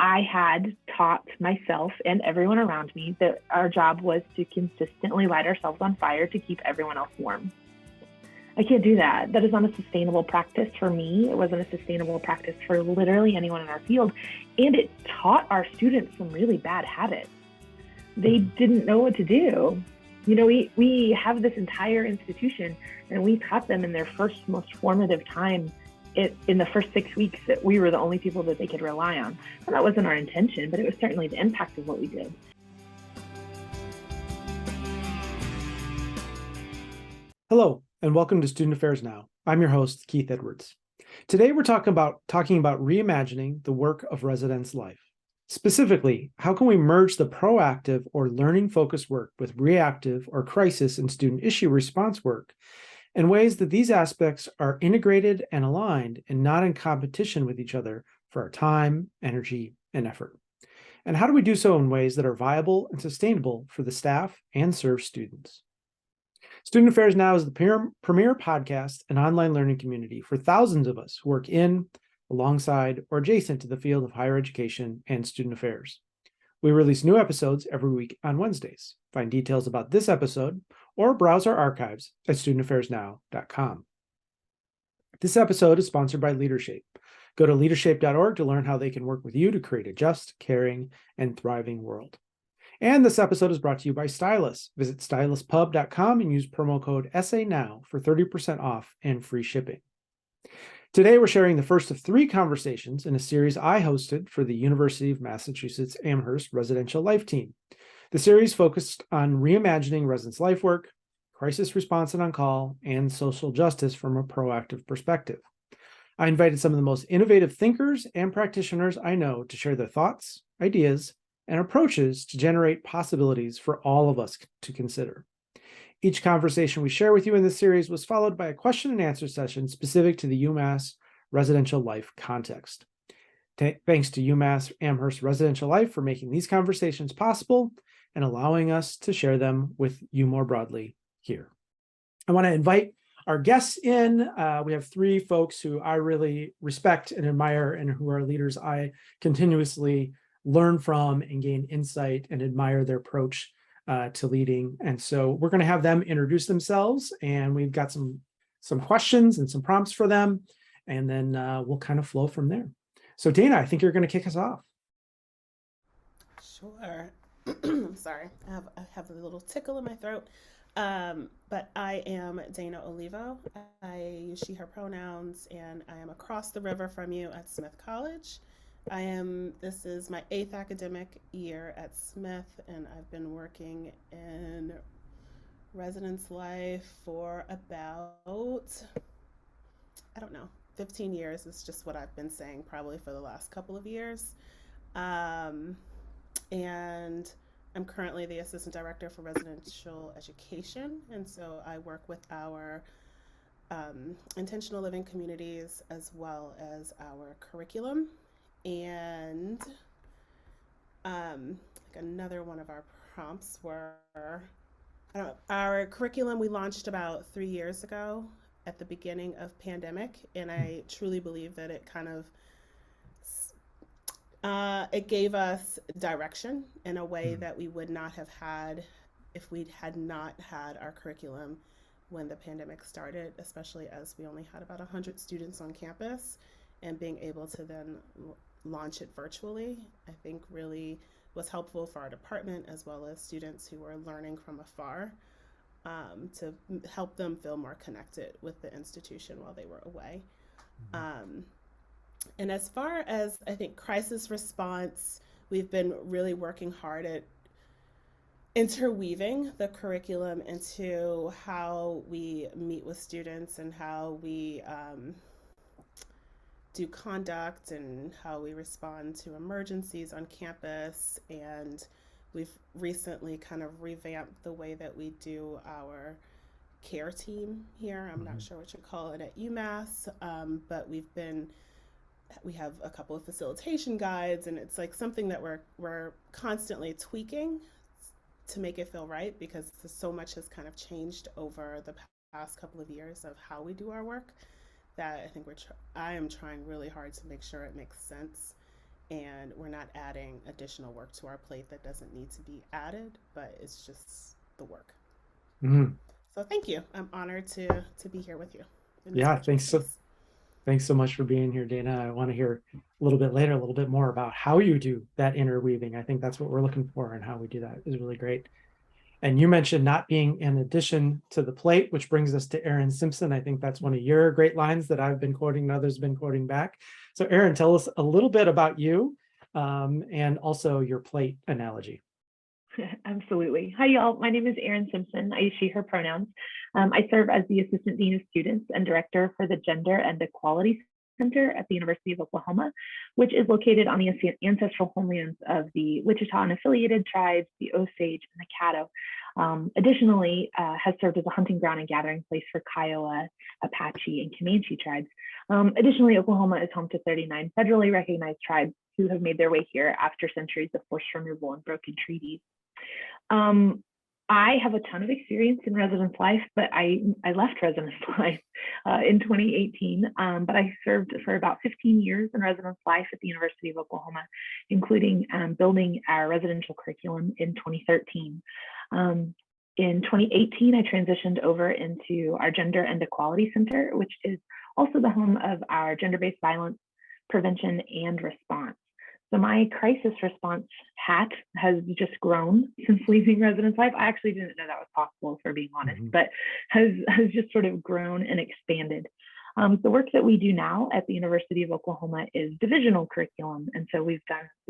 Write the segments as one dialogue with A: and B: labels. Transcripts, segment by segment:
A: I had taught myself and everyone around me that our job was to consistently light ourselves on fire to keep everyone else warm. I can't do that. That is not a sustainable practice for me. It wasn't a sustainable practice for literally anyone in our field. And it taught our students some really bad habits. They didn't know what to do. We have this entire institution, and we taught them in their first most formative time in the first 6 weeks that we were the only people that they could rely on. And that wasn't our intention, but it was certainly the impact of what we did.
B: Hello, and welcome to Student Affairs Now. I'm your host, Keith Edwards. Today we're talking about reimagining the work of residence life. Specifically, how can we merge the proactive or learning-focused work with reactive or crisis and student issue response work in ways that these aspects are integrated and aligned and not in competition with each other for our time, energy, and effort? And how do we do so in ways that are viable and sustainable for the staff and serve students? Student Affairs Now is the premier podcast and online learning community for thousands of us who work in, alongside, or adjacent to the field of higher education and student affairs. We release new episodes every week on Wednesdays. Find details about this episode or browse our archives at studentaffairsnow.com. This episode is sponsored by Leadershape. Go to leadershape.org to learn how they can work with you to create a just, caring, and thriving world. And this episode is brought to you by Stylus. Visit styluspub.com and use promo code SANOW for 30% off and free shipping. Today, we're sharing the first of 3 conversations in a series I hosted for the University of Massachusetts Amherst Residential Life Team. The series focused on reimagining residence life work, crisis response and on-call, and social justice from a proactive perspective. I invited some of the most innovative thinkers and practitioners I know to share their thoughts, ideas, and approaches to generate possibilities for all of us to consider. Each conversation we share with you in this series was followed by a question and answer session specific to the UMass residential life context. Thanks to UMass Amherst Residential Life for making these conversations possible and allowing us to share them with you more broadly here. I want to invite our guests in. We have 3 folks who I really respect and admire and who are leaders I continuously learn from and gain insight and admire their approach to leading. And so we're going to have them introduce themselves, and we've got some questions and some prompts for them, and then we'll kind of flow from there. So Dana, I think you're going to kick us off.
C: Sure. I'm sorry. I have a little tickle in my throat. But I am Dana Olivo. I use she, her pronouns, and I am across the river from you at Smith College. This is my 8th academic year at Smith, and I've been working in residence life for about, 15 years is just what I've been saying probably for the last couple of years. And I'm currently the Assistant Director for Residential Education, and so I work with our intentional living communities as well as our curriculum. And another one of our prompts were, our curriculum we launched about 3 years ago at the beginning of pandemic, and I truly believe that it kind of it gave us direction in a way that we would not have had if we had not had our curriculum when the pandemic started, especially as we only had about 100 students on campus, and being able to then launch it virtually, I think really was helpful for our department as well as students who were learning from afar, to help them feel more connected with the institution while they were away. And as far as, I think, crisis response, we've been really working hard at interweaving the curriculum into how we meet with students and how we do conduct and how we respond to emergencies on campus. And we've recently kind of revamped the way that we do our care team here. I'm not sure what you call it at UMass, but we have a couple of facilitation guides, and it's like something that we're constantly tweaking to make it feel right, because so much has kind of changed over the past couple of years of how we do our work, that I think I am trying really hard to make sure it makes sense and we're not adding additional work to our plate that doesn't need to be added, but it's just the work.
B: Mhm.
C: So thank you. I'm honored to be here with you in this
B: Yeah,
C: virtual space.
B: thanks so much for being here, Dana. I want to hear a little bit later, a little bit more about how you do that interweaving. I think that's what we're looking for, and how we do that is really great. And you mentioned not being an addition to the plate, which brings us to Erin Simpson. I think that's one of your great lines that I've been quoting and others have been quoting back. So Erin, tell us a little bit about you, and also your plate analogy.
A: Absolutely. Hi, y'all. My name is Erin Simpson. I use she, her pronouns. I serve as the Assistant Dean of Students and Director for the Gender and Equality Center at the University of Oklahoma, which is located on the ancestral homelands of the Wichita and affiliated tribes, the Osage and the Caddo. Additionally, has served as a hunting ground and gathering place for Kiowa, Apache, and Comanche tribes. Additionally, Oklahoma is home to 39 federally recognized tribes who have made their way here after centuries of forced removal and broken treaties. I have a ton of experience in residence life, but I left residence life in 2018, but I served for about 15 years in residence life at the University of Oklahoma, including building our residential curriculum in 2013. In 2018, I transitioned over into our Gender and Equality Center, which is also the home of our gender-based violence prevention and response. So my crisis response hat has just grown since leaving residence life. I actually didn't know that was possible, for being honest, but has just sort of grown and expanded. The work that we do now at the University of Oklahoma is divisional curriculum. And so we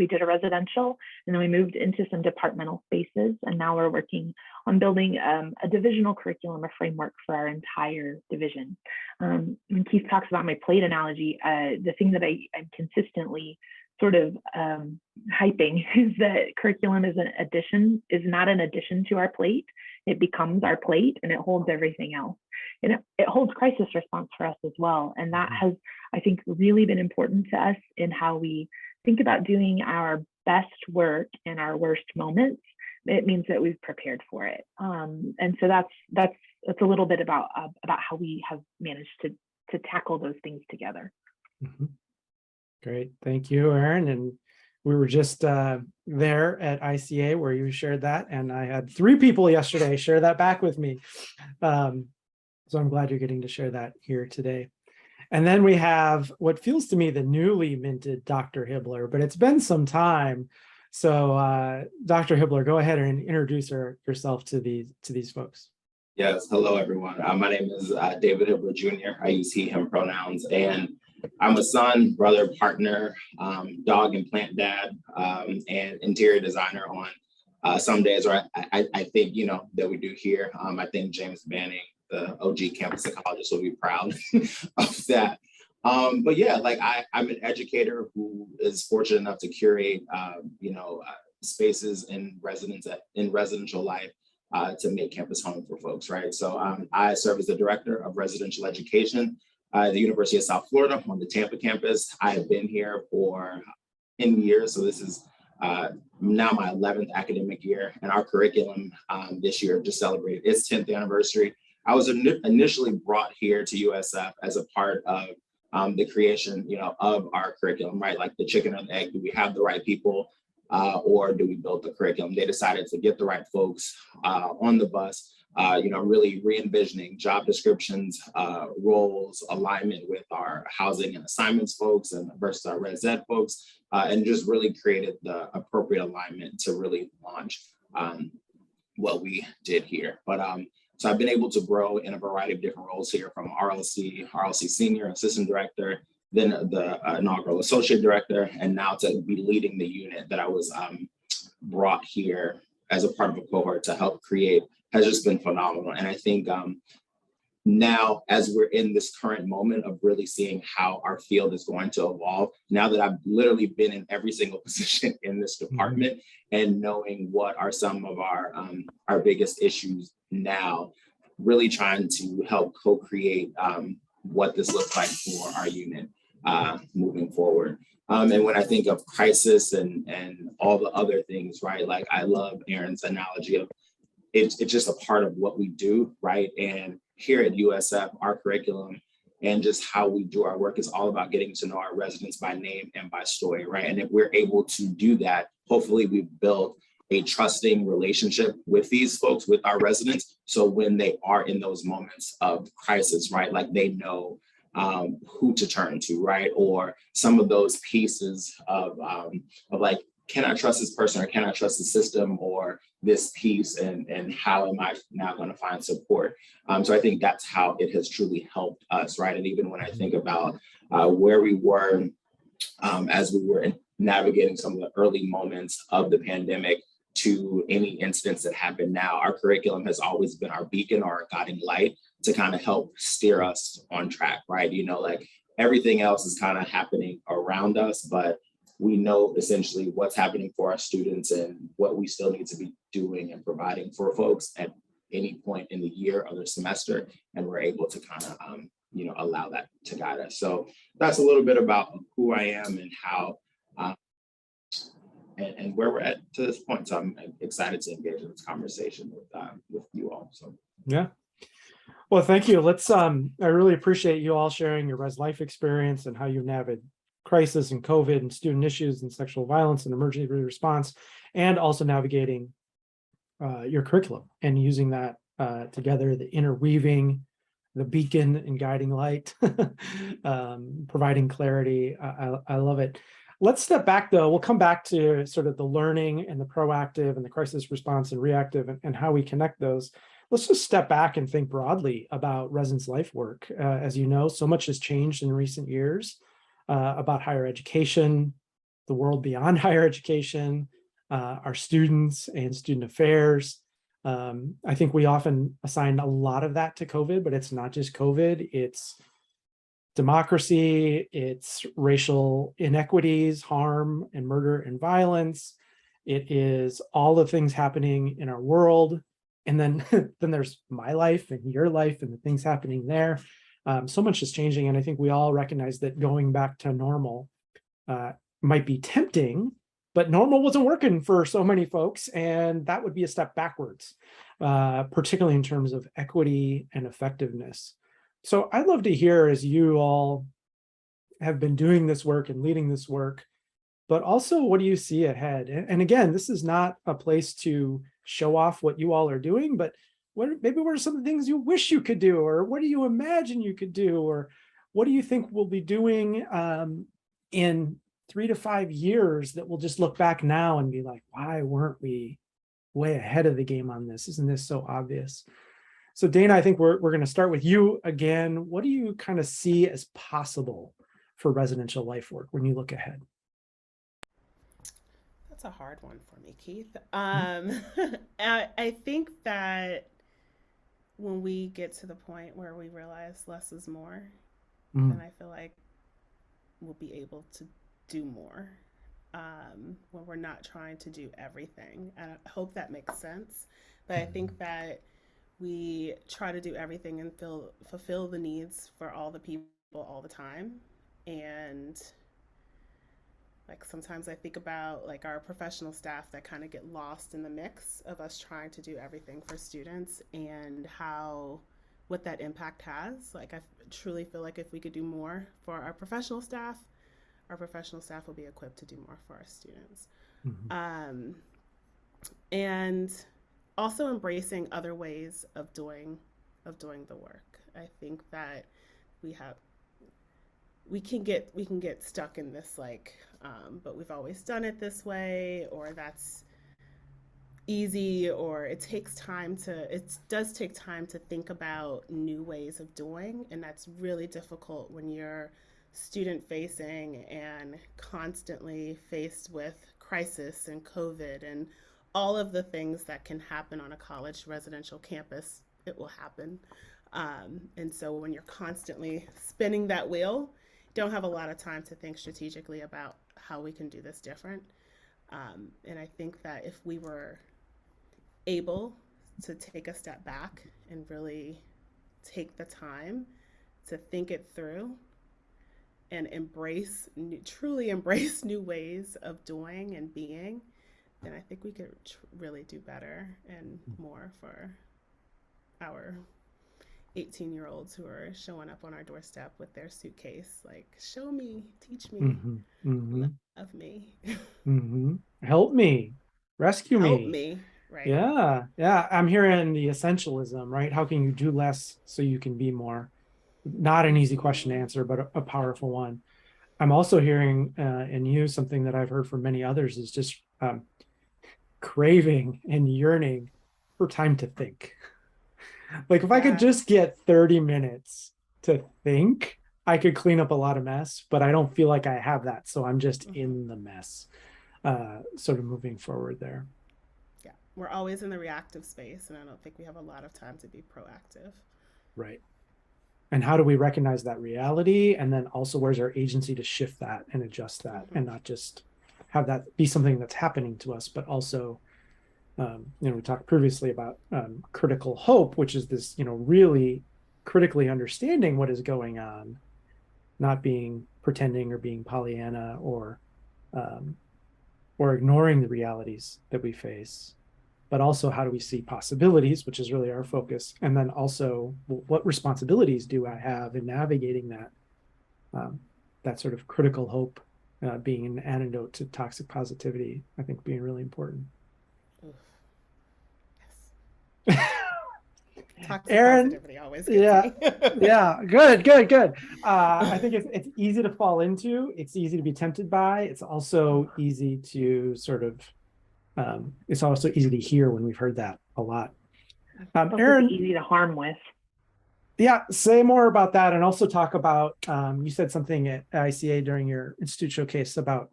A: did a residential, and then we moved into some departmental spaces. And now we're working on building a divisional curriculum, a framework for our entire division. When Keith talks about my plate analogy, the thing that I'm consistently sort of hyping is that curriculum is not an addition to our plate. It becomes our plate, and it holds everything else. And it holds crisis response for us as well. And that has, I think, really been important to us in how we think about doing our best work in our worst moments. It means that we've prepared for it. And so that's a little bit about how we have managed to tackle those things together.
B: Mm-hmm. Great. Thank you, Erin. And we were just there at ICA where you shared that. And I had 3 people yesterday share that back with me. So I'm glad you're getting to share that here today. And then we have what feels to me the newly minted Dr. Hibler, but it's been some time. So Dr. Hibler, go ahead and introduce yourself to these folks.
D: Yes. Hello, everyone. My name is David Hibbler Jr. I use he, him pronouns, and I'm a son, brother, partner, dog and plant dad, and interior designer on some days, or I think, that we do here. I think James Banning, the OG campus psychologist, will be proud of that. But yeah, I'm an educator who is fortunate enough to curate, spaces in residential life to make campus home for folks, right? So I serve as the director of residential education at the University of South Florida on the Tampa campus. I have been here for 10 years, so this is now my 11th academic year, and our curriculum this year just celebrated its 10th anniversary. I was initially brought here to USF as a part of the creation, of our curriculum, right? Like the chicken or the egg, do we have the right people or do we build the curriculum? They decided to get the right folks on the bus, really re-envisioning job descriptions, roles, alignment with our housing and assignments folks and versus our res ed folks, and just really created the appropriate alignment to really launch what we did here. But so I've been able to grow in a variety of different roles here, from RLC senior, assistant director, then the inaugural associate director, and now to be leading the unit that I was brought here as a part of a cohort to help create has just been phenomenal. And I think now, as we're in this current moment of really seeing how our field is going to evolve, now that I've literally been in every single position in this department and knowing what are some of our biggest issues now, really trying to help co-create what this looks like for our unit moving forward. And when I think of crisis and all the other things, right? Like I love Erin's analogy of it's just a part of what we do, right? And here at USF, our curriculum and just how we do our work is all about getting to know our residents by name and by story, right? And if we're able to do that, hopefully we've built a trusting relationship with these folks, with our residents. So when they are in those moments of crisis, right, like they know who to turn to, right? Or some of those pieces of like, can I trust this person, or can I trust the system, or this piece, and how am I now going to find support? So I think that's how it has truly helped us, right? And even when I think about where we were as we were navigating some of the early moments of the pandemic to any incidents that happen now, our curriculum has always been our beacon or our guiding light to kind of help steer us on track, right? You know, like everything else is kind of happening around us, but we know essentially what's happening for our students and what we still need to be doing and providing for folks at any point in the year or the semester. And we're able to kind of, allow that to guide us. So that's a little bit about who I am and how, and where we're at to this point. So I'm excited to engage in this conversation with you all. So
B: yeah. Well, thank you. I really appreciate you all sharing your res life experience and how you navigate crisis and COVID and student issues and sexual violence and emergency response, and also navigating your curriculum and using that together, the interweaving, the beacon and guiding light, providing clarity. I love it. Let's step back though. We'll come back to sort of the learning and the proactive and the crisis response and reactive and how we connect those. Let's just step back and think broadly about residence life work. As you know, so much has changed in recent years about higher education, the world beyond higher education, our students and student affairs. I think we often assign a lot of that to COVID, but it's not just COVID. It's democracy, it's racial inequities, harm and murder and violence. It is all the things happening in our world. And then, then there's my life and your life and the things happening there. So much is changing. And I think we all recognize that going back to normal might be tempting, but normal wasn't working for so many folks. And that would be a step backwards, particularly in terms of equity and effectiveness. So I'd love to hear, as you all have been doing this work and leading this work, but also what do you see ahead? And again, this is not a place to show off what you all are doing, but what are some of the things you wish you could do, or what do you imagine you could do, or what do you think we'll be doing in 3 to 5 years that we'll just look back now and be like, why weren't we way ahead of the game on this? Isn't this so obvious? So Dana, I think we're going to start with you again. What do you kind of see as possible for residential life work when you look ahead?
C: That's a hard one for me, Keith. I think that when we get to the point where we realize less is more, then I feel like we'll be able to do more when we're not trying to do everything. And I hope that makes sense. But I think that we try to do everything and fulfill the needs for all the people all the time. And like sometimes I think about like our professional staff that kind of get lost in the mix of us trying to do everything for students and what that impact has. Like I truly feel like if we could do more for our professional staff will be equipped to do more for our students. And also embracing other ways of doing the work. I think that we can get stuck in this like, but we've always done it this way, or that's easy, or it does take time to think about new ways of doing, and that's really difficult when you're student facing and constantly faced with crisis and COVID and all of the things that can happen on a college residential campus. It will happen. And so when you're constantly spinning that wheel, don't have a lot of time to think strategically about how we can do this different. And I think that if we were able to take a step back and really take the time to think it through and truly embrace new ways of doing and being, then I think we could really do better and more for our 18-year-olds who are showing up on our doorstep with their suitcase, like, show me, teach me,
B: Mm-hmm. Mm-hmm.
C: love me,
B: Mm-hmm. Help me, rescue
C: help
B: me.
C: me, right?
B: Yeah, yeah. I'm hearing the essentialism, right? How can you do less so you can be more? Not an easy question to
C: Mm-hmm.
B: answer, but a powerful one. I'm also hearing in you something that I've heard from many others is just craving and yearning for time to think. Like if I could
C: Yeah.
B: just get 30 minutes to think, I could clean up a lot of mess, but I don't feel like I have that. So I'm just
C: Mm-hmm.
B: in the mess, sort of moving forward there.
C: Yeah. We're always in the reactive space, and I don't think we have a lot of time to be proactive.
B: Right. And how do we recognize that reality? And then also, where's our agency to shift that and adjust that
C: Mm-hmm.
B: and not just have that be something that's happening to us, but also, we talked previously about critical hope, which is this, really critically understanding what is going on, not being pretending or being Pollyanna um, or ignoring the realities that we face, but also how do we see possibilities, which is really our focus, and then also what responsibilities do I have in navigating that sort of critical hope, being an antidote to toxic positivity, I think being really important.
C: Oof. Toxic
B: Erin,
C: positivity always gets
B: yeah,
C: me.
B: yeah, good, good, good. I think it's easy to fall into. It's easy to be tempted by. It's also easy to sort of. It's also easy to hear when we've heard that a lot.
A: It's also
B: Erin,
A: easy to harm with.
B: yeah, say more about that, and also talk about. You said something at ICA during your Institute showcase about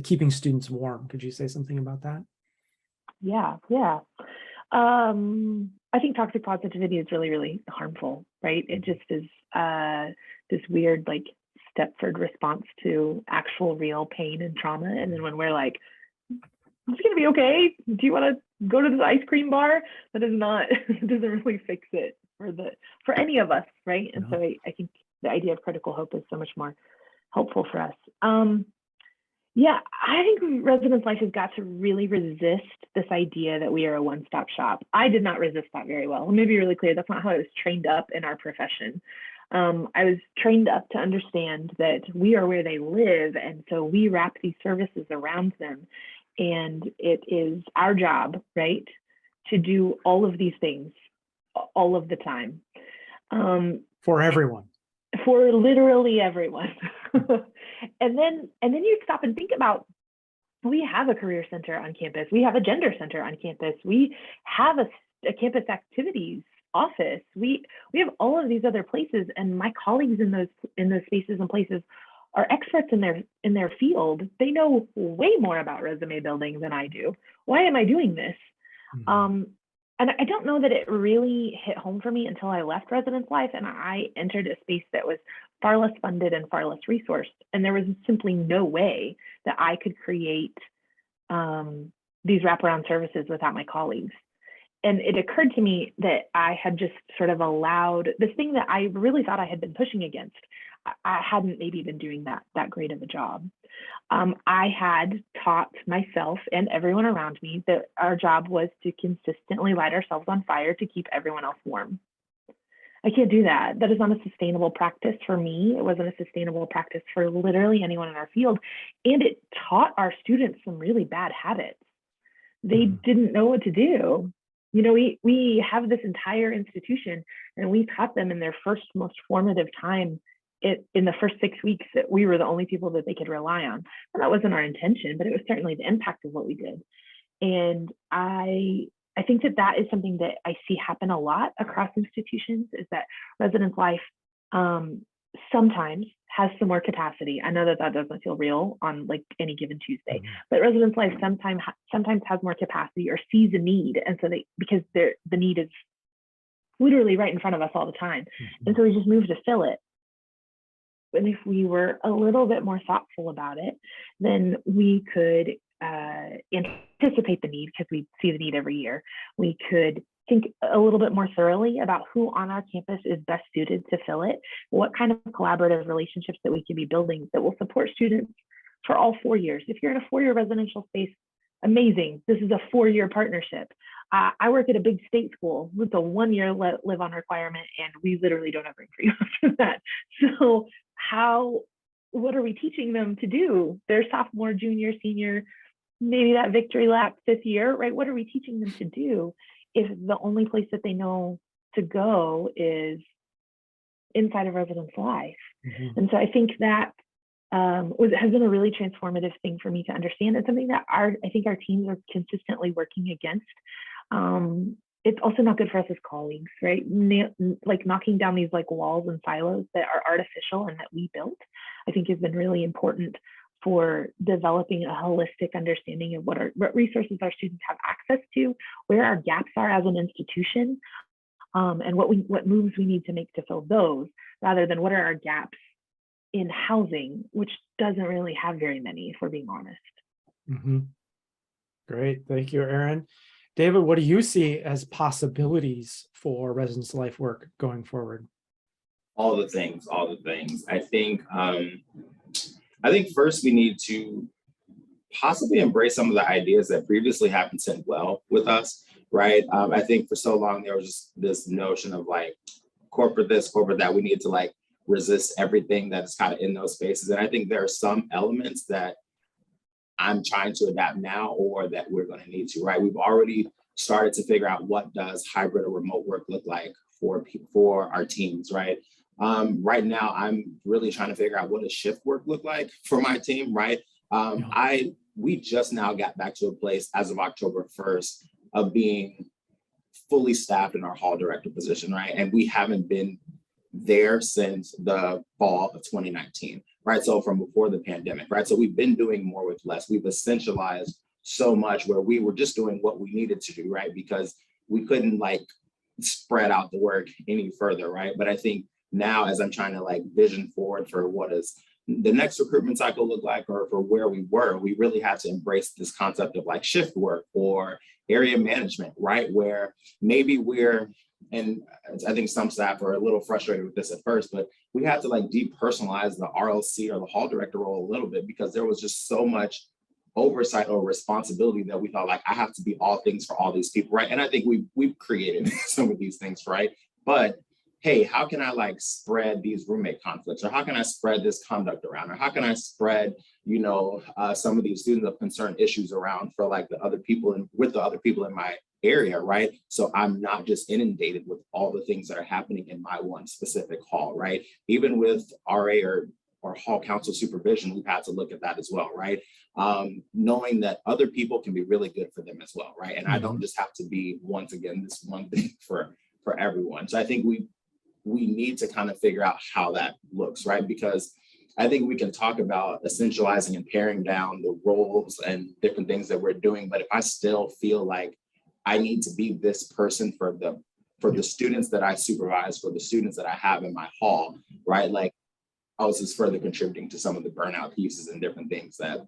B: keeping students warm. Could you say something about that?
A: Yeah, yeah. I think toxic positivity is really, really harmful, right? It just is this weird, like, Stepford response to actual real pain and trauma. And then when we're like, it's going to be okay. Do you want to go to this ice cream bar? That is not, doesn't really fix it for any of us, right? And so I think the idea of critical hope is so much more helpful for us. Yeah, I think residence life has got to really resist this idea that we are a one-stop shop. I did not resist that very well. Let me be really clear. That's not how I was trained up in our profession. I was trained up to understand that we are where they live, and so we wrap these services around them. And it is our job, right, to do all of these things all of the time.
B: For everyone.
A: For literally everyone. and then you stop and think about, we have a career center on campus, we have a gender center on campus, we have a campus activities office, we have all of these other places, and my colleagues in those spaces and places are experts in their field. They know way more about resume building than I do. Why am I doing this? Mm-hmm. And I don't know that it really hit home for me until I left residence life and I entered a space that was far less funded and far less resourced. And there was simply no way that I could create these wraparound services without my colleagues. And it occurred to me that I had just sort of allowed this thing that I really thought I had been pushing against. I hadn't maybe been doing that great of a job. I had taught myself and everyone around me that our job was to consistently light ourselves on fire to keep everyone else warm. I can't do that. That is not a sustainable practice for me. It wasn't a sustainable practice for literally anyone in our field. And it taught our students some really bad habits. They didn't know what to do. We have this entire institution, and we taught them in their first most formative time in the first 6 weeks that we were the only people that they could rely on. And that wasn't our intention, but it was certainly the impact of what we did. And I think that is something that I see happen a lot across institutions, is that residence life sometimes has some more capacity. I know that doesn't feel real on like any given Tuesday, but residence life sometimes has more capacity or sees a need. And so because the need is literally right in front of us all the time. And so we just move to fill it. And if we were a little bit more thoughtful about it, then we could anticipate the need, because we see the need every year. We could think a little bit more thoroughly about who on our campus is best suited to fill it, what kind of collaborative relationships that we can be building that will support students for all 4 years. If you're in a 4-year residential space, amazing. This is a 4-year partnership. I work at a big state school with a 1-year live on requirement, and we literally don't have room for you after that. So what are we teaching them to do? Their sophomore, junior, senior, maybe that victory lap 5th year, right? What are we teaching them to do if the only place that they know to go is inside of residence life? And so I think that has been a really transformative thing for me to understand. It's something that I think our teams are consistently working against. It's also not good for us as colleagues, right? Like knocking down these like walls and silos that are artificial and that we built, I think has been really important for developing a holistic understanding of what resources our students have access to, where our gaps are as an institution, and what moves we need to make to fill those, rather than what are our gaps in housing, which doesn't really have very many, if we're being honest.
B: Great, thank you, Erin. David, what do you see as possibilities for residence life work going forward?
D: All the things. I think first we need to possibly embrace some of the ideas that previously haven't sit well with us, right? I think for so long there was just this notion of like corporate this, corporate that. We need to like resist everything that is kind of in those spaces. And I think there are some elements that I'm trying to adapt now, or that we're going to need to, right? We've already started to figure out what does hybrid or remote work look like for our teams, right? Right now, I'm really trying to figure out what does shift work look like for my team, right? We just now got back to a place as of October 1st of being fully staffed in our hall director position, right? And we haven't been there since the fall of 2019, right? So from before the pandemic, right? So we've been doing more with less. We've essentialized so much where we were just doing what we needed to do, right? Because we couldn't like spread out the work any further, right? But I think now as I'm trying to like vision forward for what is the next recruitment cycle look like, or for where we were, we really had to embrace this concept of like shift work or area management, right? Where maybe and I think some staff are a little frustrated with this at first, but we had to like depersonalize the RLC or the hall director role a little bit, because there was just so much oversight or responsibility that we thought like, I have to be all things for all these people, right? And I think we've created some of these things, right? But hey, how can I like spread these roommate conflicts, or how can I spread this conduct around, or how can I spread, some of these students of concern issues around for like the other people and with the other people in my area, right? So I'm not just inundated with all the things that are happening in my one specific hall, right? Even with RA or hall council supervision, we've had to look at that as well, right? Knowing that other people can be really good for them as well, right? And I don't just have to be, once again, this one thing for everyone. So I think we need to kind of figure out how that looks, right? Because I think we can talk about essentializing and paring down the roles and different things that we're doing, but if I still feel like I need to be this person for the students that I supervise, for the students that I have in my hall, right? Like I was just further contributing to some of the burnout pieces and different things that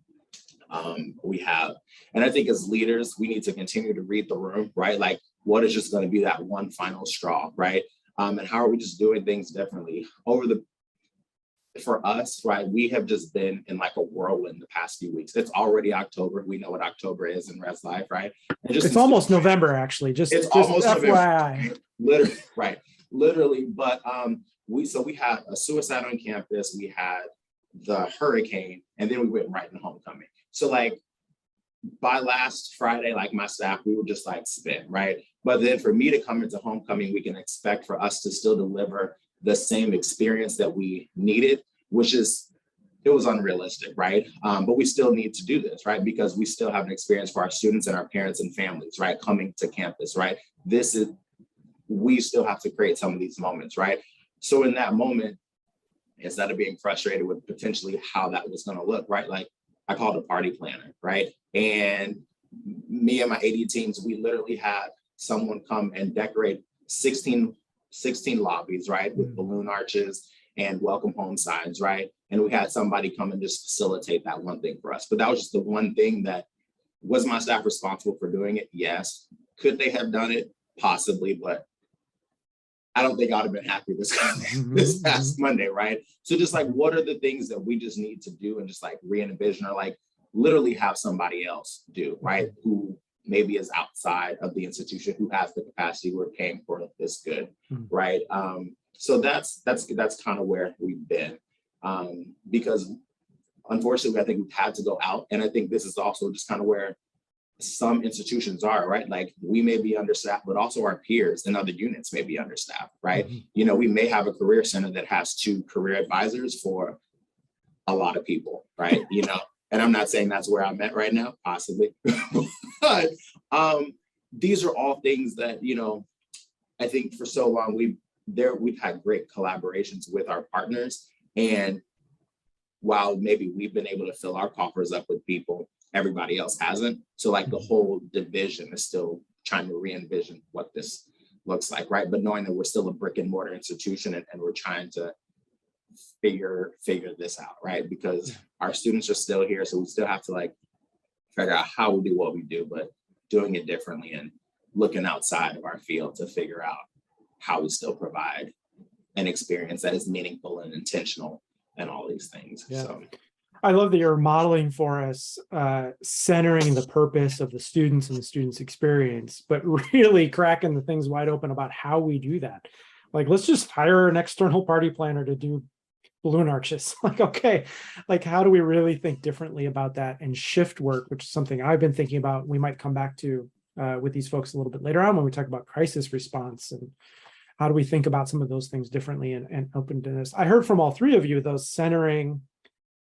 D: we have. And I think as leaders, we need to continue to read the room, right? Like what is just going to be that one final straw, right? And how are we just doing things differently for us, right? We have just been in like a whirlwind the past few weeks. It's already October. We know what October is in Res Life, right?
B: It's almost November, actually. It's almost FYI.
D: Literally, right? Literally, but we had a suicide on campus. We had the hurricane, and then we went right into homecoming. So like by last Friday, like my staff, we were just like spent, right? But then for me to come into homecoming, we can expect for us to still deliver the same experience that we needed, it was unrealistic, right? But we still need to do this, right? Because we still have an experience for our students and our parents and families, right? Coming to campus, right? We still have to create some of these moments, right? So in that moment, instead of being frustrated with potentially how that was going to look, right? Like I called a party planner, right? And me and my AD teams, we literally had someone come and decorate 16 lobbies, right? With balloon arches and welcome home signs, right? And we had somebody come and just facilitate that one thing for us. But that was just the one thing that was my staff responsible for doing it? Yes. Could they have done it? Possibly, but I don't think I'd have been happy this past Monday, right? So just like, what are the things that we just need to do and just like re-envision or like literally have somebody else do, right? Who maybe is outside of the institution, who has the capacity, we're paying for this good, right? So that's kind of where we've been, because unfortunately, I think we've had to go out, and I think this is also just kind of where some institutions are, right? Like, we may be understaffed, but also our peers in other units may be understaffed, right? You know, we may have a career center that has 2 career advisors for a lot of people, right? You know, and I'm not saying that's where I'm at right now, possibly, but these are all things that, you know, I think for so long we've had great collaborations with our partners, and while maybe we've been able to fill our coffers up with people, everybody else hasn't. So like the whole division is still trying to re-envision what this looks like, right? But knowing that we're still a brick and mortar institution, and we're trying to figure this out, right? Because our students are still here, so we still have to like figure out how we do what we do, but doing it differently and looking outside of our field to figure out how we still provide an experience that is meaningful and intentional and all these things.
B: Yeah.
D: So
B: I love that you're modeling for us, centering the purpose of the students and the students' experience, but really cracking the things wide open about how we do that. Like, let's just hire an external party planner to do balloon arches. Like, okay, like, how do we really think differently about that and shift work, which is something I've been thinking about. We might come back to with these folks a little bit later on when we talk about crisis response, and how do we think about some of those things differently and open to this. I heard from all 3 of you, those centering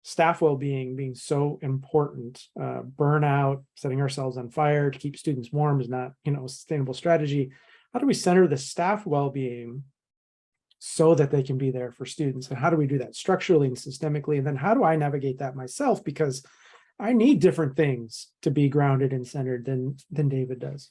B: staff well-being being so important. Burnout, setting ourselves on fire to keep students warm is not, you know, a sustainable strategy. How do we center the staff well-being so that they can be there for students? And how do we do that structurally and systemically? And then how do I navigate that myself? Because I need different things to be grounded and centered than David does.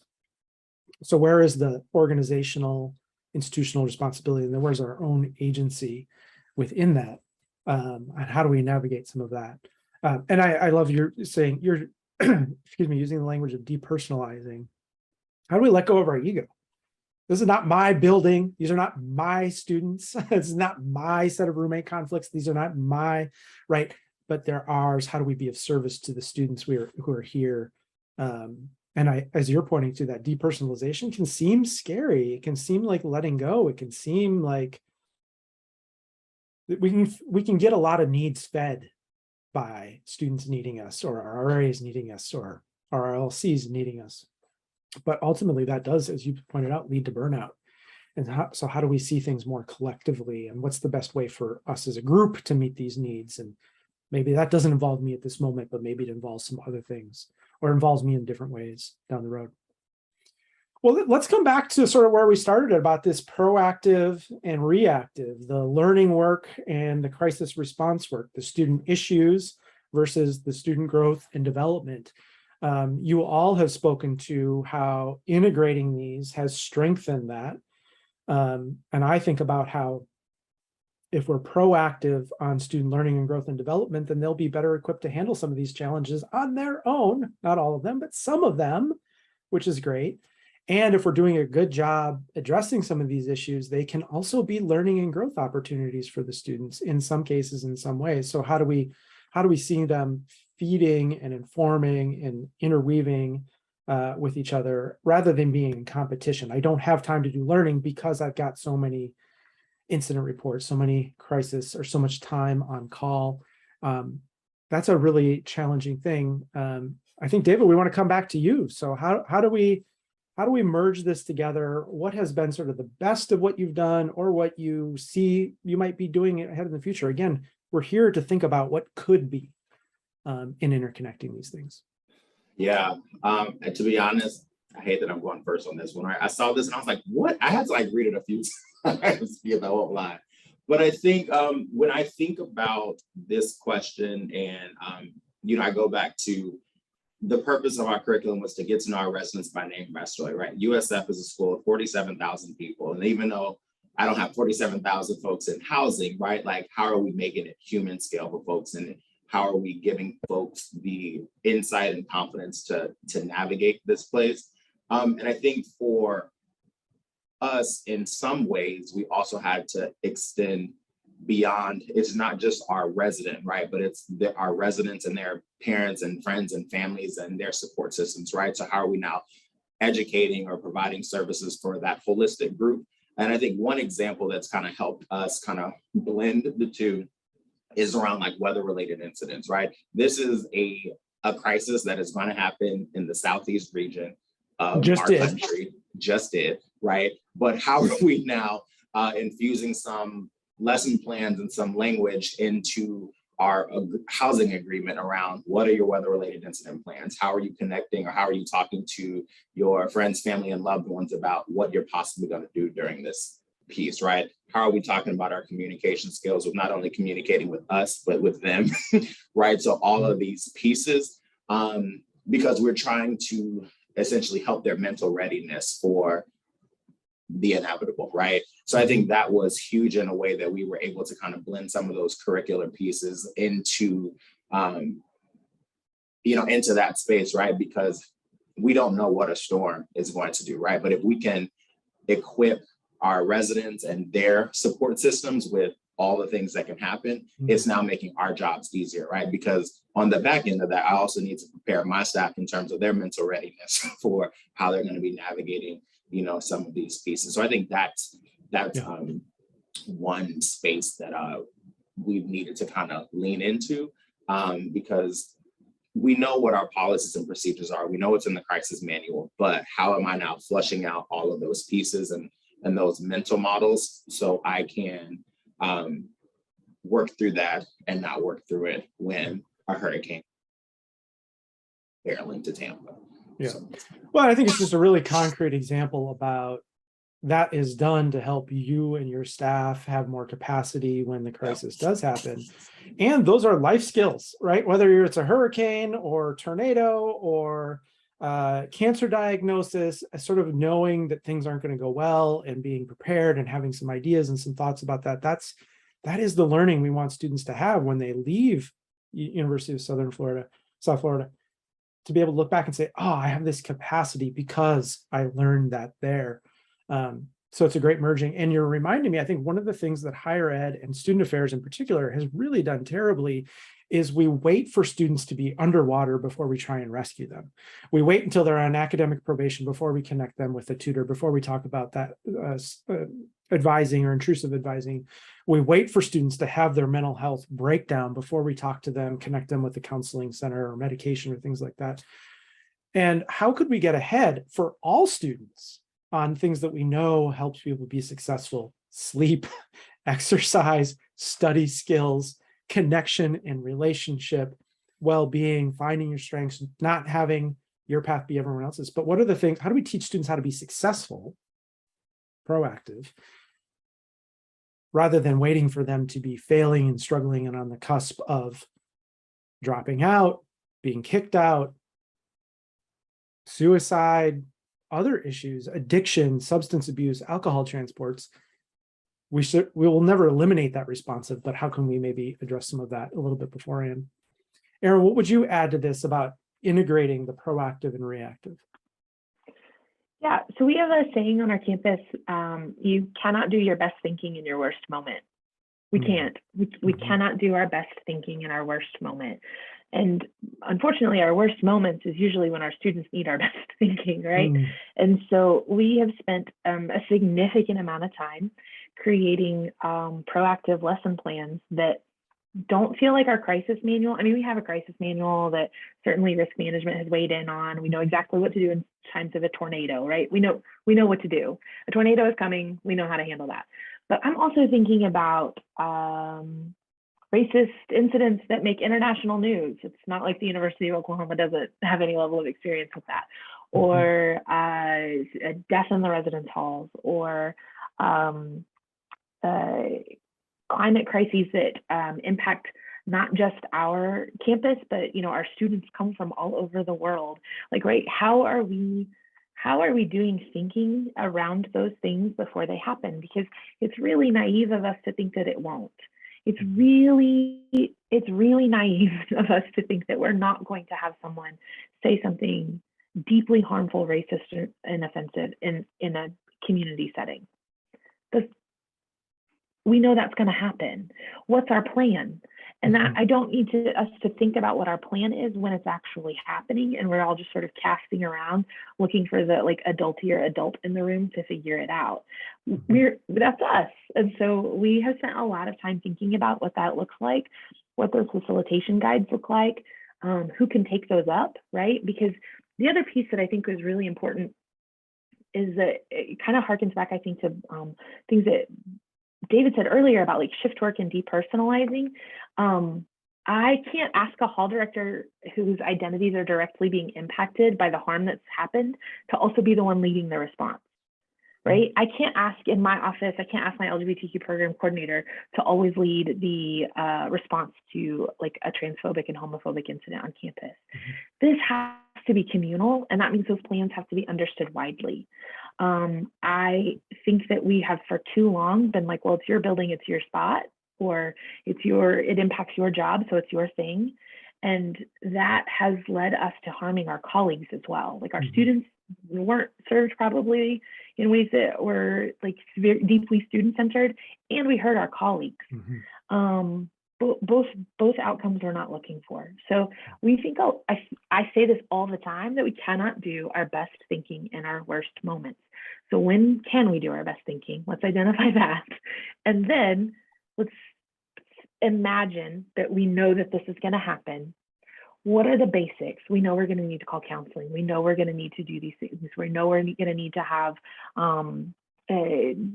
B: So where is the organizational, institutional responsibility? And then where's our own agency within that? And how do we navigate some of that? And I love your saying, you're, excuse me, using the language of depersonalizing. How do we let go of our ego? This is not my building. These are not my students. This is not my set of roommate conflicts. These are not my, right? But they're ours. How do we be of service to the students who are here? And as you're pointing to, that depersonalization can seem scary. It can seem like letting go. It can seem like we can get a lot of needs fed by students needing us, or our RAs needing us, or our LLCs needing us. But ultimately that does, as you pointed out, lead to burnout. And so how do we see things more collectively, and what's the best way for us as a group to meet these needs? And maybe that doesn't involve me at this moment, but maybe it involves some other things, or involves me in different ways down the road. Well, let's come back to sort of where we started about this proactive and reactive, the learning work and the crisis response work, the student issues versus the student growth and development. You all have spoken to how integrating these has strengthened that. And I think about how if we're proactive on student learning and growth and development, then they'll be better equipped to handle some of these challenges on their own, not all of them, but some of them, which is great. And if we're doing a good job addressing some of these issues, they can also be learning and growth opportunities for the students in some cases, in some ways. So how do we see them feeding and informing and interweaving with each other rather than being in competition? I don't have time to do learning because I've got so many incident reports, so many crises, or so much time on call. That's a really challenging thing. I think, David, we want to come back to you. So how do we merge this together? What has been sort of the best of what you've done, or what you see you might be doing ahead in the future? Again, we're here to think about what could be in interconnecting these things.
D: Yeah, and to be honest, I hate that I'm going first on this one. Right? I saw this and I was like, what? I had to like read it a few times, I won't lie. But I think when I think about this question, and I go back to the purpose of our curriculum was to get to know our residents by name, by story, right? USF is a school of 47,000 people. And even though I don't have 47,000 folks in housing, right? Like, how are we making it human scale for folks? And how are we giving folks the insight and confidence to navigate this place? And I think for us, in some ways, we also had to extend beyond, it's not just our resident, right? But it's our residents and their parents and friends and families and their support systems, right? So how are we now educating or providing services for that holistic group? And I think one example that's kind of helped us kind of blend the two is around like weather-related incidents, right? This is a crisis that is going to happen in the Southeast region of country, just did, right? But how are we now infusing some lesson plans and some language into our housing agreement around what are your weather-related incident plans? How are you connecting, or how are you talking to your friends, family, and loved ones about what you're possibly going to do during this piece, right? How are we talking about our communication skills with not only communicating with us, but with them, right? So all of these pieces, because we're trying to essentially help their mental readiness for the inevitable, right? So I think that was huge in a way that we were able to kind of blend some of those curricular pieces into, into that space, right? Because we don't know what a storm is going to do, right? But if we can equip our residents and their support systems with all the things that can happen, it's now making our jobs easier, right? Because on the back end of that, I also need to prepare my staff in terms of their mental readiness for how they're going to be navigating, some of these pieces. So I think that's one space that we've needed to kind of lean into, because we know what our policies and procedures are. We know it's in the crisis manual, but how am I now flushing out all of those pieces and those mental models so I can work through that and not work through it when a hurricane barreling to Tampa.
B: Yeah. Well, I think it's just a really concrete example about that is done to help you and your staff have more capacity when the crisis does happen. And those are life skills, right? Whether it's a hurricane or tornado or cancer diagnosis, sort of knowing that things aren't going to go well and being prepared and having some ideas and some thoughts about that. That is the learning we want students to have when they leave University of South Florida, to be able to look back and say, oh, I have this capacity because I learned that there. So it's a great merging. And you're reminding me, I think one of the things that higher ed and student affairs in particular has really done terribly is we wait for students to be underwater before we try and rescue them. We wait until they're on academic probation before we connect them with a tutor, before we talk about that advising or intrusive advising. We wait for students to have their mental health breakdown before we talk to them, connect them with the counseling center or medication or things like that. And how could we get ahead for all students on things that we know helps people be successful? Sleep, exercise, study skills, connection and relationship, well-being, finding your strengths, not having your path be everyone else's. But what are the things, how do we teach students how to be successful, proactive, rather than waiting for them to be failing and struggling and on the cusp of dropping out, being kicked out, suicide, other issues, addiction, substance abuse, alcohol transports? We will never eliminate that responsive, but how can we maybe address some of that a little bit beforehand? Erin, what would you add to this about integrating the proactive and reactive?
A: Yeah, so we have a saying on our campus, you cannot do your best thinking in your worst moment. We can't. We cannot do our best thinking in our worst moment. And unfortunately, our worst moments is usually when our students need our best thinking, right? And so we have spent a significant amount of time creating proactive lesson plans that don't feel like our crisis manual. I mean, we have a crisis manual that certainly risk management has weighed in on. We know exactly what to do in times of a tornado, right? We know what to do. A tornado is coming. We know how to handle that. But I'm also thinking about racist incidents that make international news. It's not like the University of Oklahoma doesn't have any level of experience with that, or a death in the residence halls, or climate crises that impact not just our campus, but our students come from all over the world. Like, right, how are we doing thinking around those things before they happen? Because it's really naive of us to think that it won't. It's really naive of us to think that we're not going to have someone say something deeply harmful, racist, and offensive in a community setting. we know that's going to happen. What's our plan? And that I don't need us to think about what our plan is when it's actually happening, and we're all just sort of casting around, looking for the like adultier adult in the room to figure it out. That's us, and so we have spent a lot of time thinking about what that looks like, what those facilitation guides look like, who can take those up, right? Because the other piece that I think was really important is that it kind of harkens back, I think, to things that David said earlier about like shift work and depersonalizing. I can't ask a hall director whose identities are directly being impacted by the harm that's happened to also be the one leading the response, right? I can't ask in my office, I can't ask my LGBTQ program coordinator to always lead the response to like a transphobic and homophobic incident on campus. This has to be communal, and that means those plans have to be understood widely. I think that we have for too long been like, well, it's your building, it's your spot, or it impacts your job, so it's your thing. And that has led us to harming our colleagues as well. Like our students weren't served probably in ways that were like very deeply student-centered, and we hurt our colleagues. Both outcomes we're not looking for. So we think, I say this all the time, that we cannot do our best thinking in our worst moments. So when can we do our best thinking? Let's identify that. And then let's imagine that we know that this is going to happen. What are the basics? We know we're going to need to call counseling. We know we're going to need to do these things. We know we're going to need to have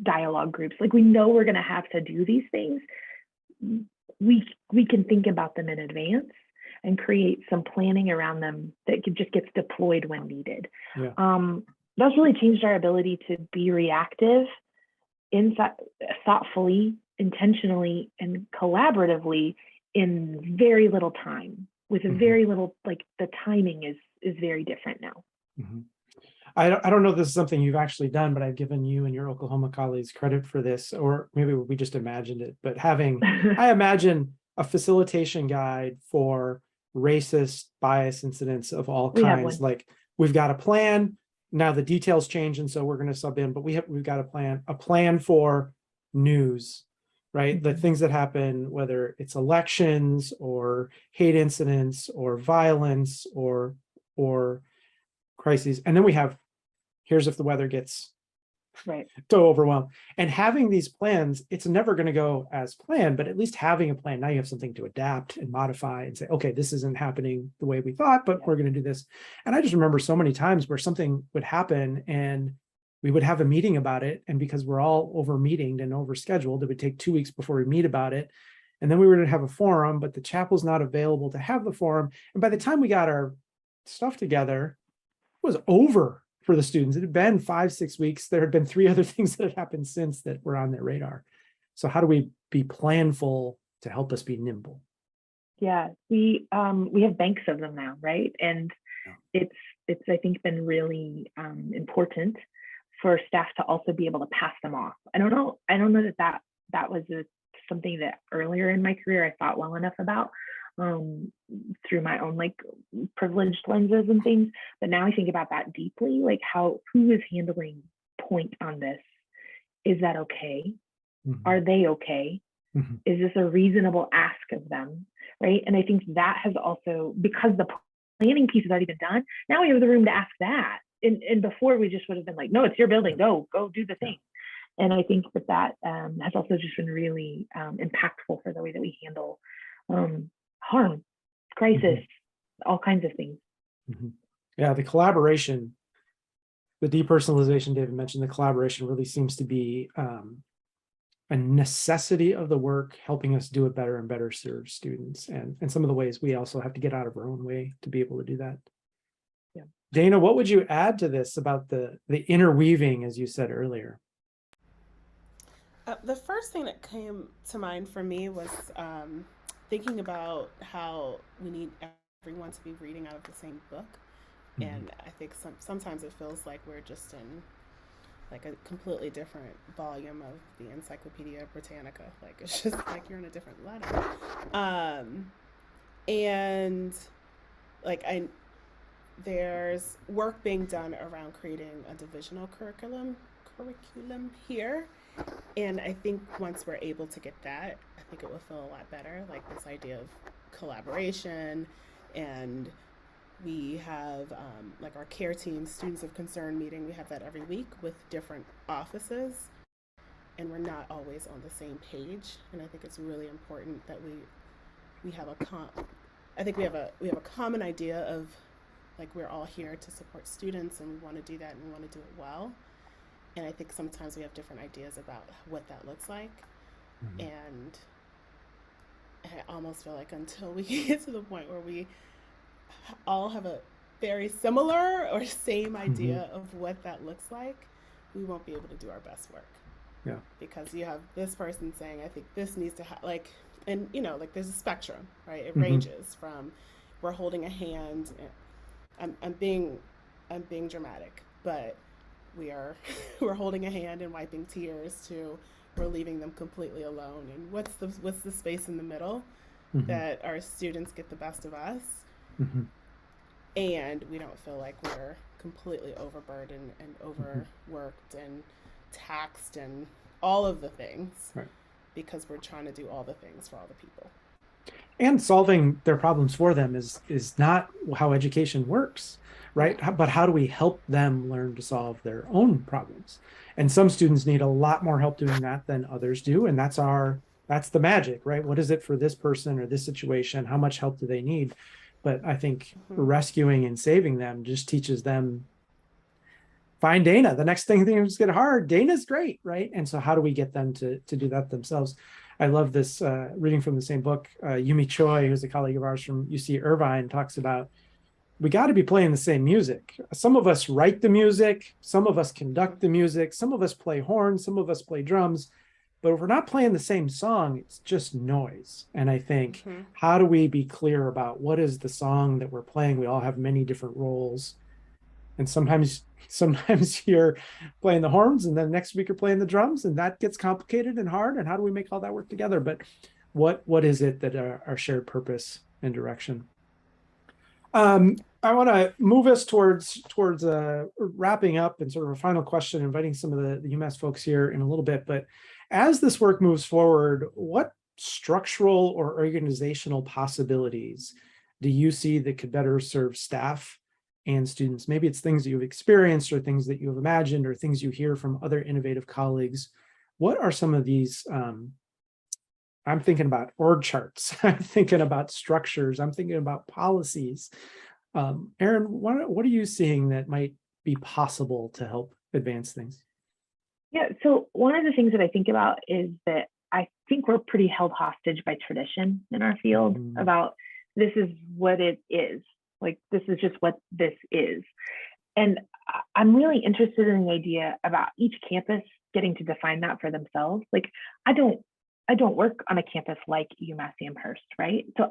A: dialogue groups. Like we know we're going to have to do these things. We can think about them in advance and create some planning around them that just gets deployed when needed. That's really changed our ability to be reactive, thoughtfully, intentionally, and collaboratively in very little time. With very little, like the timing is very different now.
B: I don't know if this is something you've actually done, but I've given you and your Oklahoma colleagues credit for this, or maybe we just imagined it. But I imagine a facilitation guide for racist bias incidents of all kinds. Like we've got a plan. Now the details change, and so we're going to sub in. But we've got a plan for news, right? The things that happen, whether it's elections or hate incidents or violence or crises, and then we have, here's if the weather gets so overwhelmed. And having these plans, it's never going to go as planned, but at least having a plan, now you have something to adapt and modify and say, okay, this isn't happening the way we thought, but we're going to do this. And I just remember so many times where something would happen and we would have a meeting about it. And because we're all over meetinged and over scheduled, it would take 2 weeks before we meet about it. And then we were going to have a forum, but the chapel's not available to have the forum. And by the time we got our stuff together, it was over for the students. It had been 5-6 weeks. There had been 3 other things that had happened since that were on their radar. So how do we be planful to help us be nimble?
A: Yeah, we have banks of them now, right? And it's I think been really important for staff to also be able to pass them off. I don't know that was something that earlier in my career I thought well enough about through my own like privileged lenses and things. But now I think about that deeply, like who is handling point on this? Is that okay? Are they okay? Is this a reasonable ask of them? Right. And I think that has also, because the planning piece has already been done, now we have the room to ask that. And before we just would have been like, no, it's your building, go do the thing. And I think that has also just been really impactful for the way that we handle harm, crisis, all kinds of things.
B: Yeah, the collaboration, the depersonalization David mentioned, the collaboration really seems to be a necessity of the work, helping us do it better and better serve students. And some of the ways we also have to get out of our own way to be able to do that.
A: Yeah.
B: Dana, what would you add to this about the interweaving, as you said earlier?
C: The first thing that came to mind for me was thinking about how we need everyone to be reading out of the same book. And I think sometimes it feels like we're just in like a completely different volume of the Encyclopedia Britannica. Like it's just like you're in a different letter. And like there's work being done around creating a divisional curriculum here. And I think once we're able to get that, I think it will feel a lot better. Like this idea of collaboration, and we have like our care team, students of concern meeting. We have that every week with different offices, and we're not always on the same page. And I think it's really important that we have I think we have a common idea of like we're all here to support students, and we want to do that, and we want to do it well. And I think sometimes we have different ideas about what that looks like. Mm-hmm. And I almost feel like until we get to the point where we all have a very similar or same idea mm-hmm. of what that looks like, we won't be able to do our best work.
B: Yeah.
C: Because you have this person saying, I think this needs to like, and you know, like there's a spectrum, right? It mm-hmm. ranges from we're holding a hand. I'm being dramatic, but we're holding a hand and wiping tears to we're leaving them completely alone. And what's the space in the middle mm-hmm. that our students get the best of us mm-hmm. and we don't feel like we're completely overburdened and overworked and taxed and all of the things right. because we're trying to do all the things for all the people.
B: And solving their problems for them is not how education works, right? But how do we help them learn to solve their own problems? And some students need a lot more help doing that than others do. And that's the magic, right? What is it for this person or this situation? How much help do they need? But I think mm-hmm. rescuing and saving them just teaches them, find Dana. The next thing things get hard, Dana's great, right? And so how do we get them to do that themselves? I love this reading from the same book. Yumi Choi, who's a colleague of ours from UC Irvine, talks about we got to be playing the same music. Some of us write the music, some of us conduct the music, some of us play horns, some of us play drums. But if we're not playing the same song, it's just noise. And I think, mm-hmm. how do we be clear about what is the song that we're playing? We all have many different roles. And sometimes you're playing the horns and then next week you're playing the drums, and that gets complicated and hard. And how do we make all that work together? But what is it that our shared purpose and direction? I want to move us towards wrapping up and sort of a final question, inviting some of the UMass folks here in a little bit. But as this work moves forward, what structural or organizational possibilities do you see that could better serve staff and students? Maybe it's things that you've experienced or things that you've imagined or things you hear from other innovative colleagues. What are some of these? I'm thinking about org charts. I'm thinking about structures. I'm thinking about policies. Erin, what are you seeing that might be possible to help advance things?
A: Yeah, so one of the things that I think about is that I think we're pretty held hostage by tradition in our field about this is what it is. Like, this is just what this is. And I'm really interested in the idea about each campus getting to define that for themselves. Like, I don't work on a campus like UMass Amherst, right? So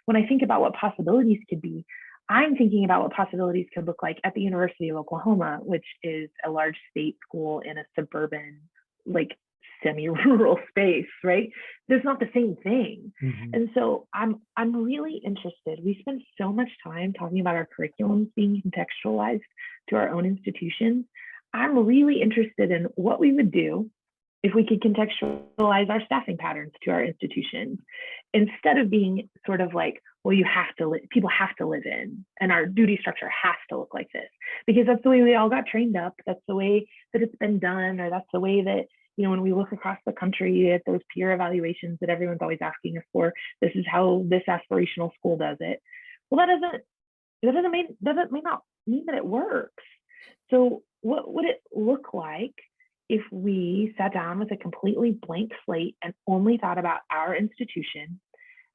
A: when I think about what possibilities could be, I'm thinking about what possibilities could look like at the University of Oklahoma, which is a large state school in a suburban, like semi-rural space, right? There's not the same thing. Mm-hmm. And so I'm really interested. We spend so much time talking about our curriculums being contextualized to our own institutions. I'm really interested in what we would do if we could contextualize our staffing patterns to our institutions, instead of being sort of like, well, people have to live in, and our duty structure has to look like this, because that's the way we all got trained up. That's the way that it's been done, or that's the way that, when we look across the country at those peer evaluations that everyone's always asking us for, this is how this aspirational school does it. Well, that may not mean that it works. So what would it look like if we sat down with a completely blank slate and only thought about our institution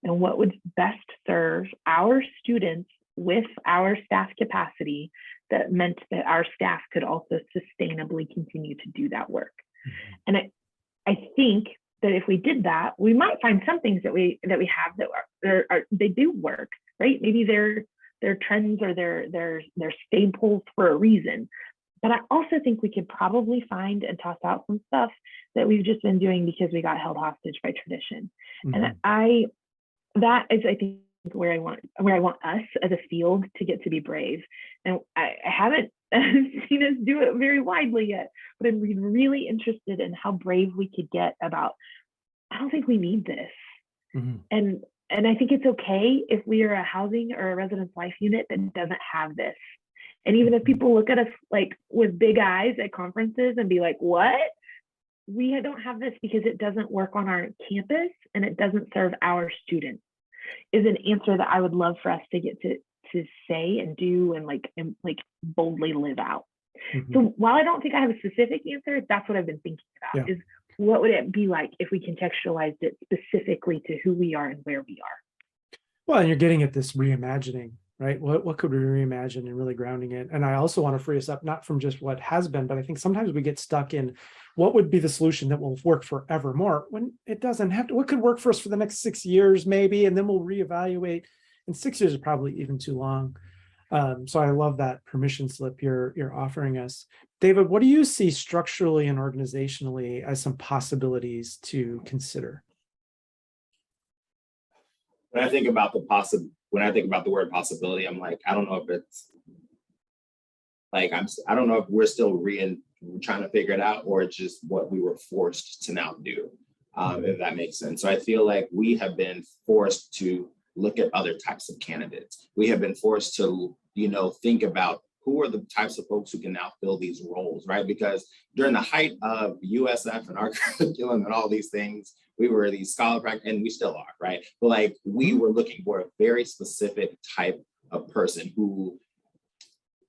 A: and what would best serve our students with our staff capacity, that meant that our staff could also sustainably continue to do that work? Mm-hmm. And I think that if we did that, we might find some things that we have that they do work, right? Maybe they're trends or they're staples for a reason. But I also think we could probably find and toss out some stuff that we've just been doing because we got held hostage by tradition. Mm-hmm. And that is, I think, where I want us as a field to get to be brave. And I haven't seen us do it very widely yet, but I'm really interested in how brave we could get about, I don't think we need this. And I think it's okay if we are a housing or a residence life unit that doesn't have this. And even if people look at us like with big eyes at conferences and be like, what? We don't have this because it doesn't work on our campus and it doesn't serve our students, is an answer that I would love for us to get to say and do and like boldly live out. So while I don't think I have a specific answer, that's what I've been thinking about, is what would it be like if we contextualized it specifically to who we are and where we are?
B: Well, and you're getting at this reimagining, right? What could we reimagine and really grounding it? And I also want to free us up, not from just what has been, but I think sometimes we get stuck in what would be the solution that will work forevermore when it doesn't have to. What could work for us for the next 6 years, maybe, and then we'll reevaluate. And 6 years is probably even too long. So I love that permission slip you're offering us. David, what do you see structurally and organizationally as some possibilities to consider?
D: When I think about the word possibility, I'm like, I don't know if it's like, I don't know if we're still trying to figure it out, or it's just what we were forced to now do, if that makes sense. So I feel like we have been forced to look at other types of candidates. We have been forced to, think about who are the types of folks who can now fill these roles, right? Because during the height of USF and our curriculum and all these things, we were these scholar practice, and we still are, right? But like, we were looking for a very specific type of person who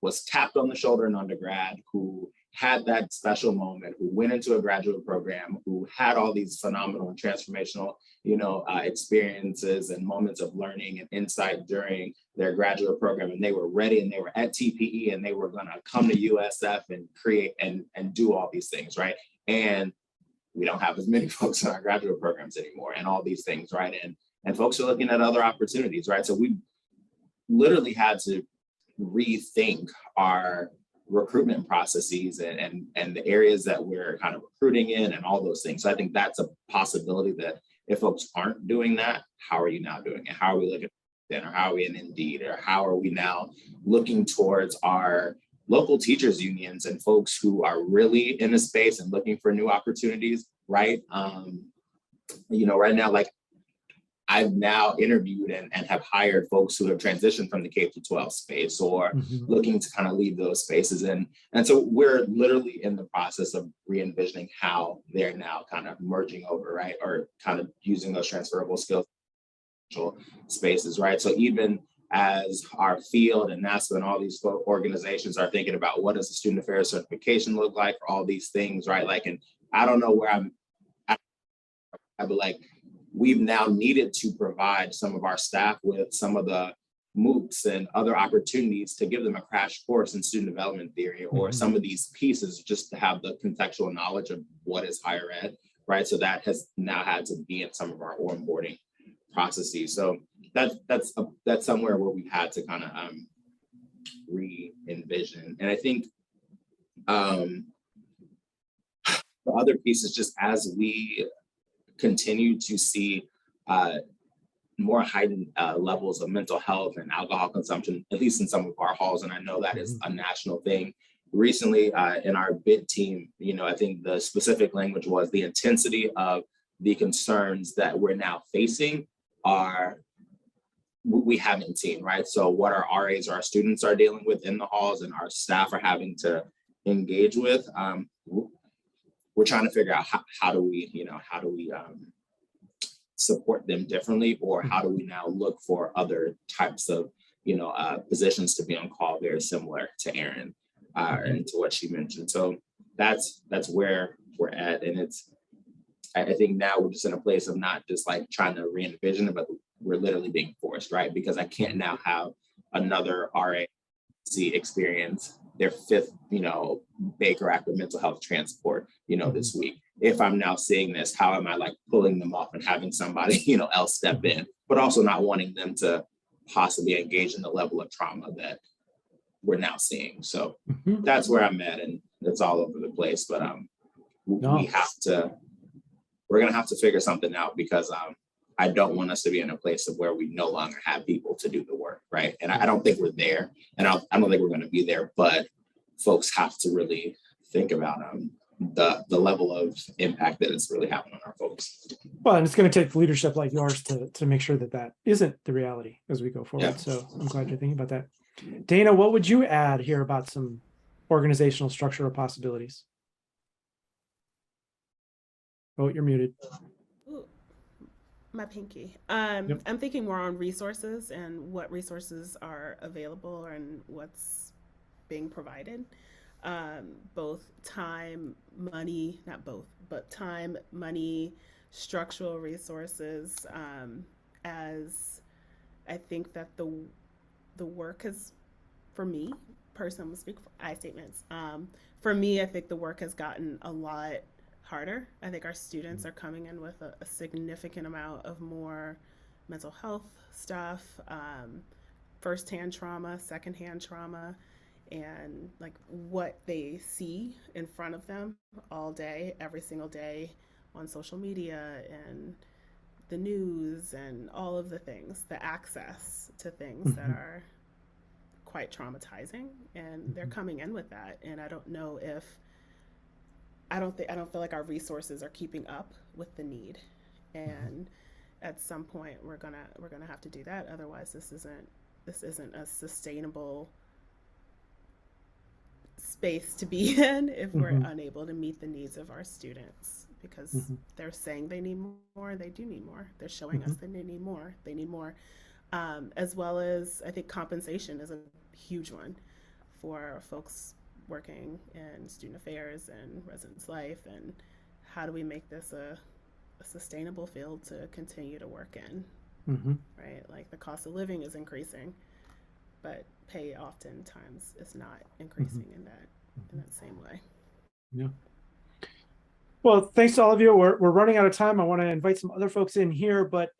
D: was tapped on the shoulder in undergrad, who had that special moment, who went into a graduate program, who had all these phenomenal and transformational, experiences and moments of learning and insight during their graduate program. And they were ready, and they were at TPE, and they were going to come to USF and create and do all these things, right? And we don't have as many folks in our graduate programs anymore, and all these things, right? And folks are looking at other opportunities, right? So we literally had to rethink our recruitment processes and the areas that we're kind of recruiting in and all those things. So I think that's a possibility, that if folks aren't doing that, how are you now doing it? How are we looking at, or how are we in Indeed, or how are we now looking towards our local teachers unions and folks who are really in the space and looking for new opportunities, right? Right now, like, I've now interviewed and have hired folks who have transitioned from the K-12 space, or looking to kind of leave those spaces. And so we're literally in the process of re-envisioning how they're now kind of merging over, right? Or kind of using those transferable skills spaces, right? So even as our field and NASPA and all these organizations are thinking about what does the student affairs certification look like for all these things, right? Like, and I don't know where but like, we've now needed to provide some of our staff with some of the MOOCs and other opportunities to give them a crash course in student development theory, or some of these pieces, just to have the contextual knowledge of what is higher ed, right? So that has now had to be in some of our onboarding processes. So that's somewhere where we've had to kind of re-envision. And I think the other piece is just, as we continue to see more heightened levels of mental health and alcohol consumption, at least in some of our halls, and I know that is a national thing. Recently, in our bid team, I think the specific language was the intensity of the concerns that we're now facing we haven't seen, right? So what our RAs or our students are dealing with in the halls and our staff are having to engage with, we're trying to figure out how do we support them differently, or how do we now look for other types of positions to be on call, very similar to Erin and to what she mentioned. So that's where we're at, and I think now we're just in a place of not just like trying to re-envision it, but we're literally being forced, right? Because I can't now have another RAC experience their fifth, Baker Act of mental health transport, this week. If I'm now seeing this, how am I like pulling them off and having somebody, else step in, but also not wanting them to possibly engage in the level of trauma that we're now seeing. So that's where I'm at, and it's all over the place, but we're going to have to figure something out, because I don't want us to be in a place of where we no longer have people to do the work, right? And I don't think we're there, and I don't think we're going to be there. But folks have to really think about the level of impact that it's really having on our folks.
B: Well, and it's going to take leadership like yours to make sure that isn't the reality as we go forward. Yeah. So I'm glad you're thinking about that. Dana, what would you add here about some organizational structural possibilities? Oh, you're muted.
C: Ooh, my pinky. Yep. I'm thinking more on resources and what resources are available and what's being provided. Both time, money, not both, but time, money, structural resources, as I think that the work has, for me, personally, I'm gonna speak for I statements. For me, I think the work has gotten a lot harder. I think our students are coming in with a significant amount of more mental health stuff, firsthand trauma, secondhand trauma, and like what they see in front of them all day, every single day on social media and the news and all of the things, the access to things that are quite traumatizing, and they're coming in with that. And I don't know if, I don't feel like our resources are keeping up with the need. And at some point we're gonna have to do that. Otherwise this isn't a sustainable space to be in if we're unable to meet the needs of our students, because they're saying they need more, they do need more. They're showing us that they need more. They need more. As well as, I think compensation is a huge one for folks working in student affairs and residence life, and how do we make this a sustainable field to continue to work in, right? Like the cost of living is increasing, but pay oftentimes is not increasing in that same way.
B: Yeah. Well, thanks to all of you. We're running out of time. I want to invite some other folks in here, but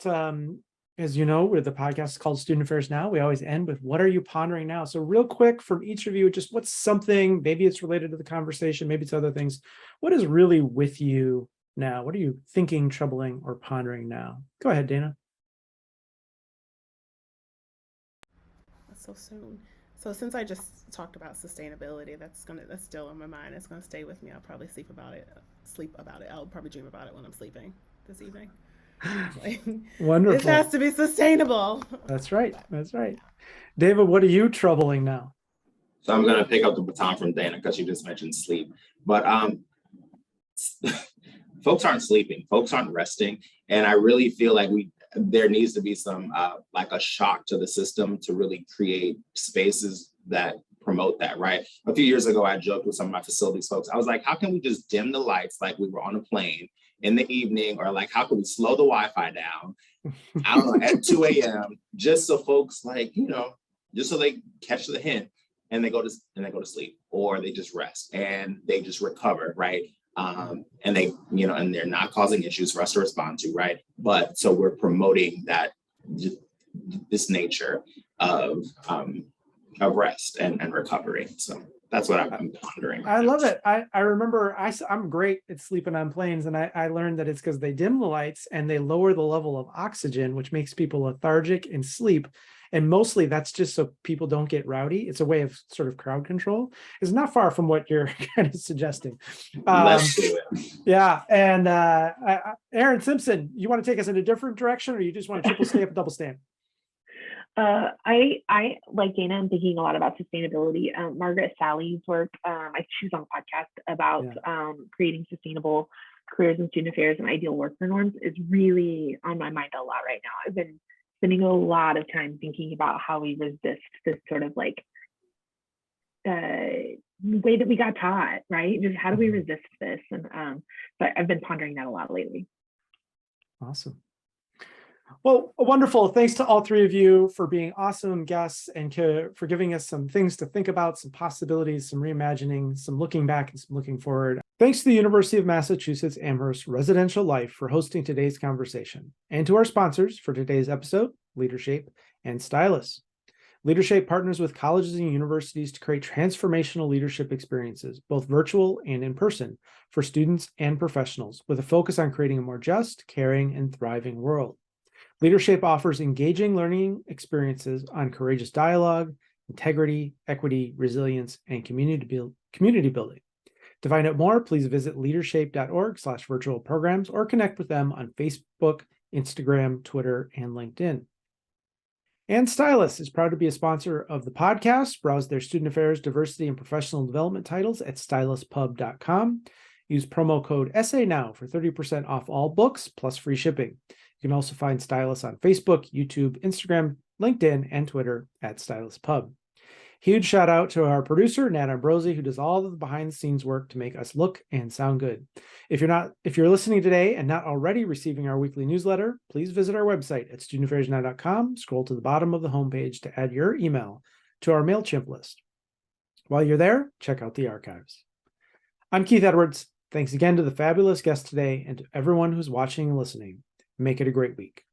B: as you know, the podcast is called Student Affairs Now. We always end with, what are you pondering now? So real quick from each of you, just what's something, maybe it's related to the conversation, maybe it's other things. What is really with you now? What are you thinking, troubling, or pondering now? Go ahead, Dana.
C: That's so soon. So since I just talked about sustainability, that's still on my mind. It's gonna stay with me. I'll probably sleep about it. I'll probably dream about it when I'm sleeping this evening. Like,
B: wonderful.
C: It has to be sustainable.
B: That's right. That's right. David, what are you troubling now?
D: So I'm going to pick up the baton from Dana because you just mentioned sleep. But folks aren't sleeping. Folks aren't resting. And I really feel like there needs to be some like a shock to the system to really create spaces that promote that, right? A few years ago, I joked with some of my facilities folks. I was like, how can we just dim the lights like we were on a plane in the evening, or like how can we slow the Wi-Fi down, I don't know, at 2 a.m. just so folks just so they catch the hint and they go to sleep, or they just rest and they just recover, right? And they, and they're not causing issues for us to respond to, right? But so we're promoting that this nature of rest and recovery. So that's what I'm pondering.
B: I love it. I remember I'm great at sleeping on planes, and I learned that it's because they dim the lights and they lower the level of oxygen, which makes people lethargic and sleep. And mostly that's just so people don't get rowdy. It's a way of sort of crowd control. It's not far from what you're kind of suggesting.
D: Let's do it.
B: Yeah. And Erin Simpson, you want to take us in a different direction, or you just want to triple stamp, double stamp?
A: I like Dana, I'm thinking a lot about sustainability. Margaret Sally's work, she was on a podcast about creating sustainable careers in student affairs and ideal worker norms, is really on my mind a lot right now. I've been spending a lot of time thinking about how we resist this sort of like way that we got taught, right? Just how do we resist this? And but I've been pondering that a lot lately.
B: Awesome. Well, wonderful. Thanks to all three of you for being awesome guests and for giving us some things to think about, some possibilities, some reimagining, some looking back and some looking forward. Thanks to the University of Massachusetts Amherst Residential Life for hosting today's conversation, and to our sponsors for today's episode, LeaderShape and Stylus. LeaderShape partners with colleges and universities to create transformational leadership experiences, both virtual and in person, for students and professionals, with a focus on creating a more just, caring, and thriving world. Leadership offers engaging learning experiences on courageous dialogue, integrity, equity, resilience, and community building. To find out more, please visit leadershape.org/virtual programs or connect with them on Facebook, Instagram, Twitter, and LinkedIn. And Stylus is proud to be a sponsor of the podcast. Browse their student affairs, diversity, and professional development titles at styluspub.com. Use promo code ESSAYNOW for 30% off all books plus free shipping. You can also find Stylus on Facebook, YouTube, Instagram, LinkedIn, and Twitter at StylusPub. Huge shout out to our producer, Nat Ambrosi, who does all of the behind the scenes work to make us look and sound good. If you're listening today and not already receiving our weekly newsletter, please visit our website at studentaffairsnow.com, scroll to the bottom of the homepage to add your email to our MailChimp list. While you're there, check out the archives. I'm Keith Edwards. Thanks again to the fabulous guest today and to everyone who's watching and listening. Make it a great week.